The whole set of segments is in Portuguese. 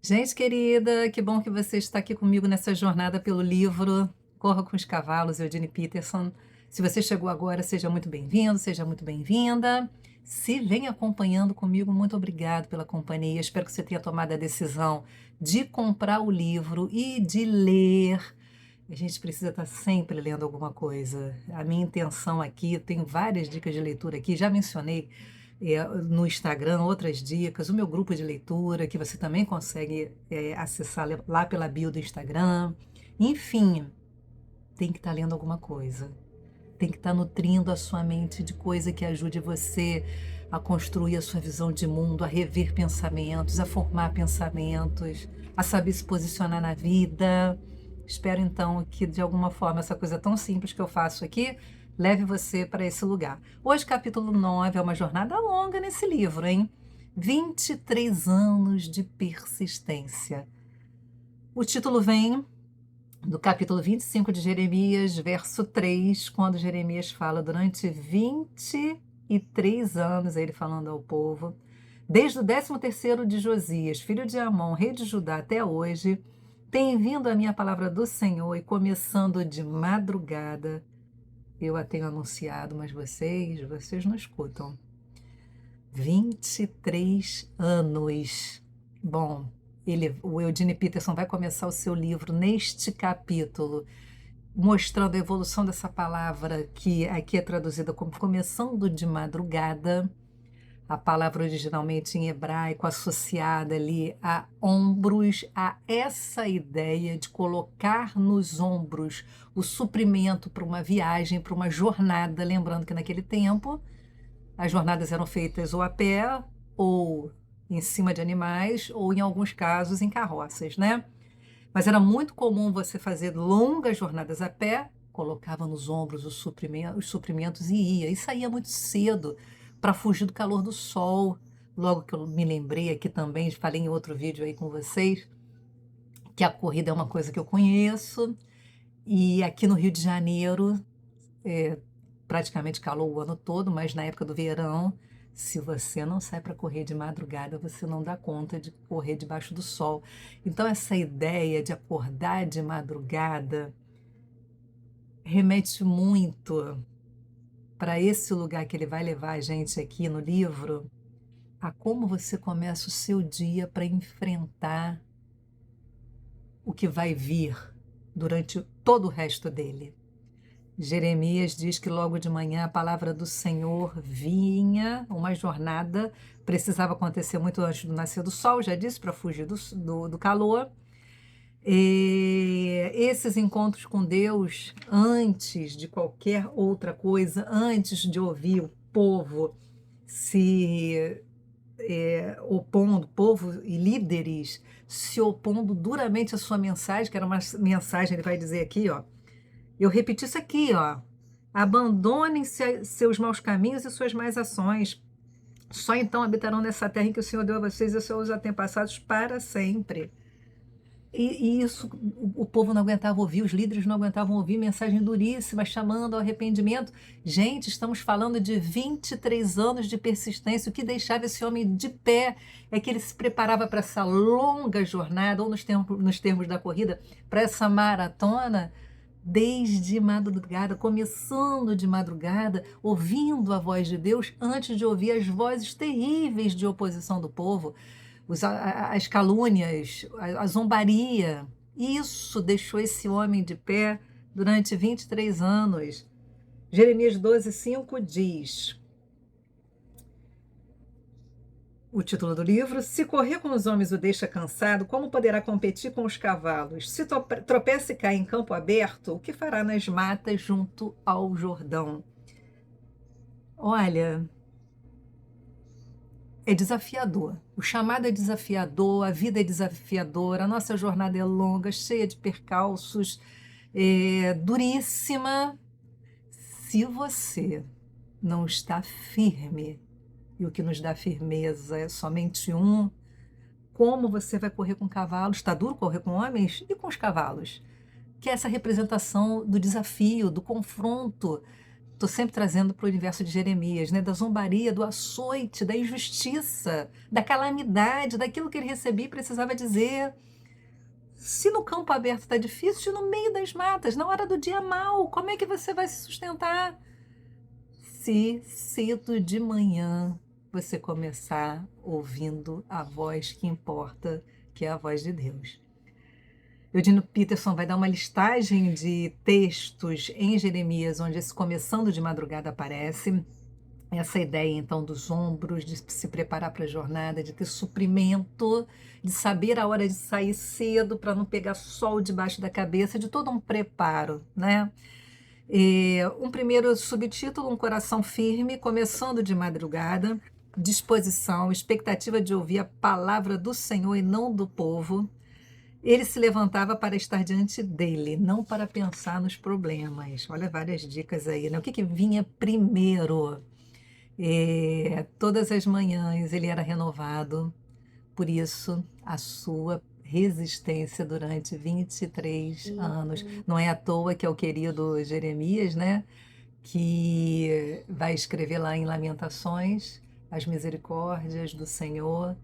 Gente querida, que bom que você está aqui comigo nessa jornada pelo livro Corra com os Cavalos, Eugene Peterson. Se você chegou agora, seja muito bem-vindo, seja muito bem-vinda. Se vem acompanhando comigo, muito obrigado pela companhia. Espero que você tenha tomado a decisão de comprar o livro e de ler. A gente precisa estar sempre lendo alguma coisa. A minha intenção aqui, eu tenho várias dicas de leitura aqui, já mencionei no Instagram outras dicas, o meu grupo de leitura, que você também consegue acessar lá pela bio do Instagram. Enfim, tem que estar lendo alguma coisa. Tem que estar nutrindo a sua mente de coisa que ajude você a construir a sua visão de mundo, a rever pensamentos, a formar pensamentos, a saber se posicionar na vida. Espero então que de alguma forma essa coisa tão simples que eu faço aqui leve você para esse lugar. Hoje, capítulo 9 é uma jornada longa nesse livro, hein? 23 anos de persistência. O título vem do capítulo 25 de Jeremias, verso 3, quando Jeremias fala durante 23 anos, ele falando ao povo, desde o 13º de Josias, filho de Amon, rei de Judá, até hoje, tem vindo a minha palavra do Senhor, e começando de madrugada, eu a tenho anunciado, mas vocês não escutam. 23 anos. Bom, o Eugene Peterson vai começar o seu livro neste capítulo, mostrando a evolução dessa palavra, que aqui é traduzida como começando de madrugada, a palavra originalmente em hebraico, associada ali a ombros, a essa ideia de colocar nos ombros o suprimento para uma viagem, para uma jornada. Lembrando que naquele tempo as jornadas eram feitas ou a pé, ou em cima de animais, ou em alguns casos em carroças, né? Mas era muito comum você fazer longas jornadas a pé, colocava nos ombros os suprimentos e ia. E saía muito cedo para fugir do calor do sol. Logo que eu me lembrei aqui também, falei em outro vídeo aí com vocês, que a corrida é uma coisa que eu conheço. E aqui no Rio de Janeiro, praticamente calor o ano todo, mas na época do verão, se você não sai para correr de madrugada, você não dá conta de correr debaixo do sol. Então, essa ideia de acordar de madrugada remete muito para esse lugar que ele vai levar a gente aqui no livro, a como você começa o seu dia para enfrentar o que vai vir durante todo o resto dele. Jeremias diz que logo de manhã a palavra do Senhor vinha, uma jornada, precisava acontecer muito antes do nascer do sol, já disse, para fugir do calor. E esses encontros com Deus, antes de qualquer outra coisa, antes de ouvir o povo se opondo, povo e líderes se opondo duramente à sua mensagem, que era uma mensagem, ele vai dizer aqui, ó, eu repeti isso aqui, ó. Abandonem seus maus caminhos e suas más ações. Só então habitarão nessa terra em que o Senhor deu a vocês e aos seus antepassados para sempre. E isso o povo não aguentava ouvir, os líderes não aguentavam ouvir mensagem duríssima, chamando ao arrependimento. Gente, estamos falando de 23 anos de persistência. O que deixava esse homem de pé é que ele se preparava para essa longa jornada, ou nos termos da corrida, para essa maratona, desde madrugada, começando de madrugada, ouvindo a voz de Deus antes de ouvir as vozes terríveis de oposição do povo, as calúnias, a zombaria. Isso deixou esse homem de pé durante 23 anos. Jeremias 12:5 diz, o título do livro: Se correr com os homens o deixa cansado, como poderá competir com os cavalos? Se tropeça e cai em campo aberto, o que fará nas matas junto ao Jordão? Olha, é desafiador. O chamado é desafiador, a vida é desafiadora, a nossa jornada é longa, cheia de percalços, duríssima. Se você não está firme, e o que nos dá firmeza é somente um, como você vai correr com cavalos? Está duro correr com homens e com os cavalos, que é essa representação do desafio, do confronto. estou sempre trazendo para o universo de Jeremias, né? Da zombaria, do açoite, da injustiça, da calamidade, daquilo que ele recebia e precisava dizer. Se no campo aberto está difícil, no meio das matas, na hora do dia mau, como é que você vai se sustentar? Se cedo de manhã você começar ouvindo a voz que importa, que é a voz de Deus. Eugene Peterson vai dar uma listagem de textos em Jeremias, onde esse começando de madrugada aparece. Essa ideia, então, dos ombros, de se preparar para a jornada, de ter suprimento, de saber a hora de sair cedo para não pegar sol debaixo da cabeça, de todo um preparo, né? Um primeiro subtítulo, um coração firme, começando de madrugada, disposição, expectativa de ouvir a palavra do Senhor e não do povo. Ele se levantava para estar diante dele, não para pensar nos problemas. Olha várias dicas aí, né? O que que vinha primeiro? Todas as manhãs ele era renovado, por isso a sua resistência durante 23 anos. Não é à toa que é o querido Jeremias, né? Que vai escrever lá em Lamentações: as misericórdias do Senhor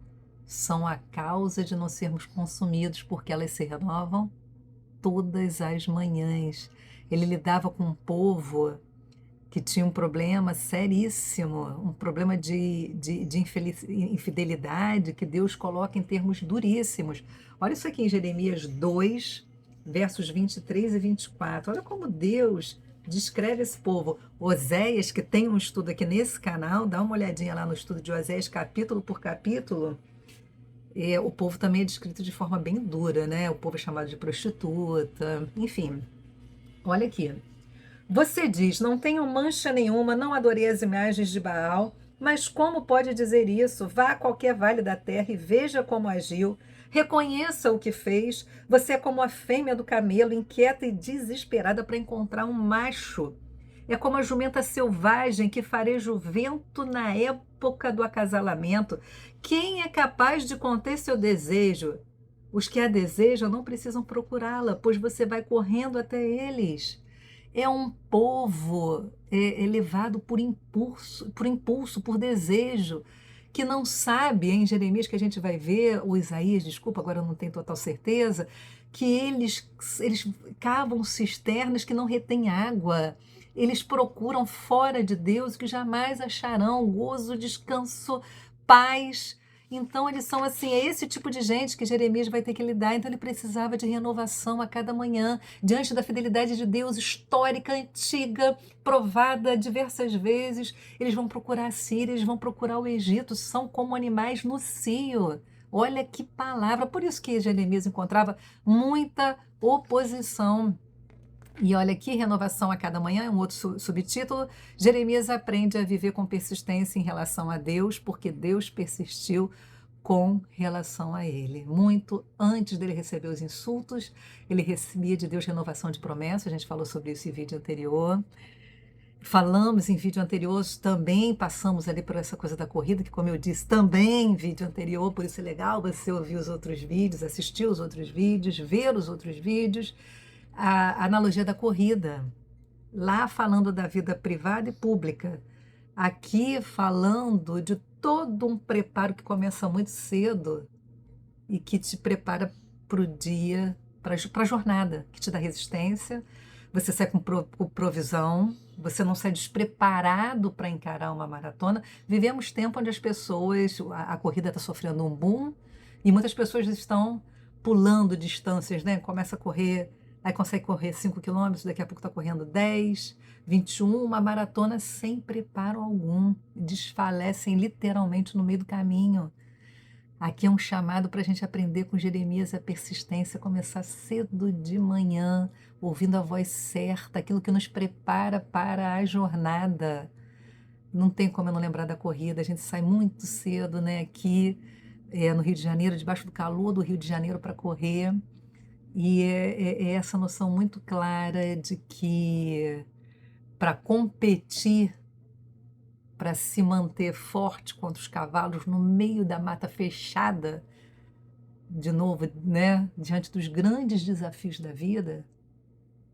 são a causa de não sermos consumidos, porque elas se renovam todas as manhãs. Ele lidava com um povo que tinha um problema seríssimo, um problema de infidelidade que Deus coloca em termos duríssimos. Olha isso aqui em Jeremias 2, versos 23 e 24. Olha como Deus descreve esse povo. Oséias, que tem um estudo aqui nesse canal, dá uma olhadinha lá no estudo de Oséias, capítulo por capítulo. O povo também é descrito de forma bem dura, né? O povo é chamado de prostituta, enfim. Olha aqui. Você diz: não tenho mancha nenhuma, não adorei as imagens de Baal, mas como pode dizer isso? Vá a qualquer vale da terra e veja como agiu. Reconheça o que fez. Você é como a fêmea do camelo, inquieta e desesperada para encontrar um macho. É como a jumenta selvagem que fareja o vento na época do acasalamento. Quem é capaz de conter seu desejo? Os que a desejam não precisam procurá-la, pois você vai correndo até eles. É um povo levado por impulso, por desejo, que não sabe, em Jeremias que a gente vai ver, ou Isaías, desculpa, agora eu não tenho total certeza, que eles cavam cisternas que não retêm água. Eles procuram fora de Deus que jamais acharão gozo, descanso, paz. Então, eles são assim, é esse tipo de gente que Jeremias vai ter que lidar. Então, ele precisava de renovação a cada manhã, diante da fidelidade de Deus histórica, antiga, provada diversas vezes. Eles vão procurar a Síria, eles vão procurar o Egito, são como animais no cio. Olha que palavra! Por isso que Jeremias encontrava muita oposição. E olha aqui, renovação a cada manhã, é um outro subtítulo. Jeremias aprende a viver com persistência em relação a Deus, porque Deus persistiu com relação a ele. Muito antes dele receber os insultos, ele recebia de Deus renovação de promessa. A gente falou sobre isso em vídeo anterior. Falamos em vídeo anterior, também passamos ali por essa coisa da corrida, que como eu disse, também em vídeo anterior, por isso é legal você ouvir os outros vídeos, assistir os outros vídeos, ver os outros vídeos. A analogia da corrida, lá falando da vida privada e pública, aqui falando de todo um preparo que começa muito cedo e que te prepara para o dia, para a jornada, que te dá resistência. Você sai com provisão, você não sai despreparado para encarar uma maratona. Vivemos tempo onde as pessoas, a corrida está sofrendo um boom e muitas pessoas estão pulando distâncias, né? Começa a correr, aí consegue correr 5 quilômetros, daqui a pouco está correndo 10, 21, uma maratona sem preparo algum. Desfalecem literalmente no meio do caminho. Aqui é um chamado para a gente aprender com Jeremias a persistência, começar cedo de manhã, ouvindo a voz certa, aquilo que nos prepara para a jornada. Não tem como eu não lembrar da corrida, a gente sai muito cedo, né, aqui no Rio de Janeiro, debaixo do calor do Rio de Janeiro para correr. E é essa noção muito clara de que para competir, para se manter forte contra os cavalos no meio da mata fechada, de novo, né, diante dos grandes desafios da vida,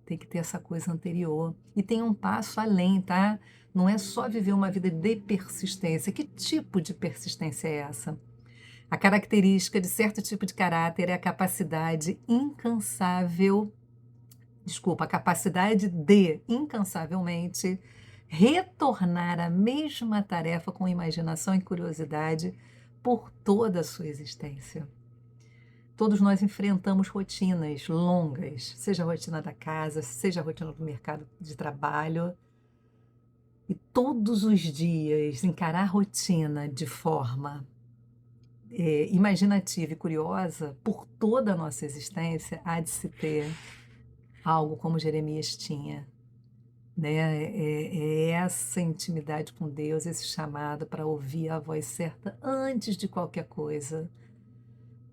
Tem que ter essa coisa anterior. E tem um passo além, tá? Não é só viver uma vida de persistência. Que tipo de persistência é essa? A característica de certo tipo de caráter é a capacidade incansável, desculpa, a capacidade de, incansavelmente, retornar à mesma tarefa com imaginação e curiosidade por toda a sua existência. Todos nós enfrentamos rotinas longas, seja a rotina da casa, seja a rotina do mercado de trabalho, e todos os dias encarar a rotina de forma imaginativa e curiosa por toda a nossa existência, há de se ter algo como Jeremias tinha, né? É essa intimidade com Deus, esse chamado para ouvir a voz certa antes de qualquer coisa,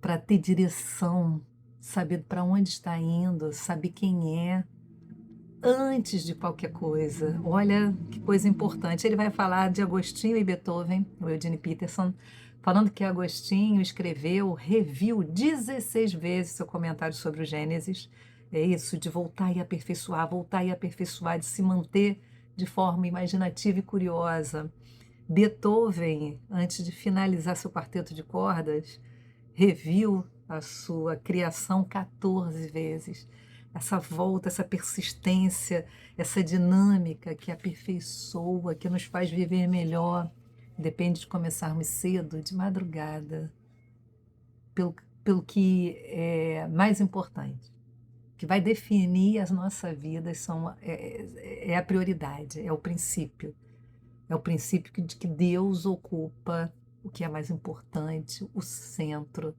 para ter direção, saber para onde está indo, saber quem é, antes de qualquer coisa. Olha que coisa importante. Ele vai falar de Agostinho e Beethoven, o Eugene Peterson, falando que Agostinho escreveu, reviu 16 vezes seu comentário sobre o Gênesis. É isso, de voltar e aperfeiçoar, de se manter de forma imaginativa e curiosa. Beethoven, antes de finalizar seu quarteto de cordas, reviu a sua criação 14 vezes. Essa volta, essa persistência, essa dinâmica que aperfeiçoa, que nos faz viver melhor, depende de começarmos cedo, de madrugada, pelo, pelo que é mais importante, que vai definir as nossas vidas, é a prioridade, é o princípio. É o princípio de que Deus ocupa o que é mais importante, o centro.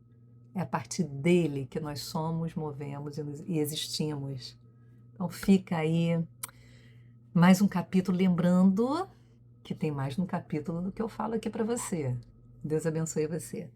É a partir dele que nós somos, movemos e existimos. Então fica aí mais um capítulo, lembrando que tem mais um capítulo do que eu falo aqui para você. Deus abençoe você.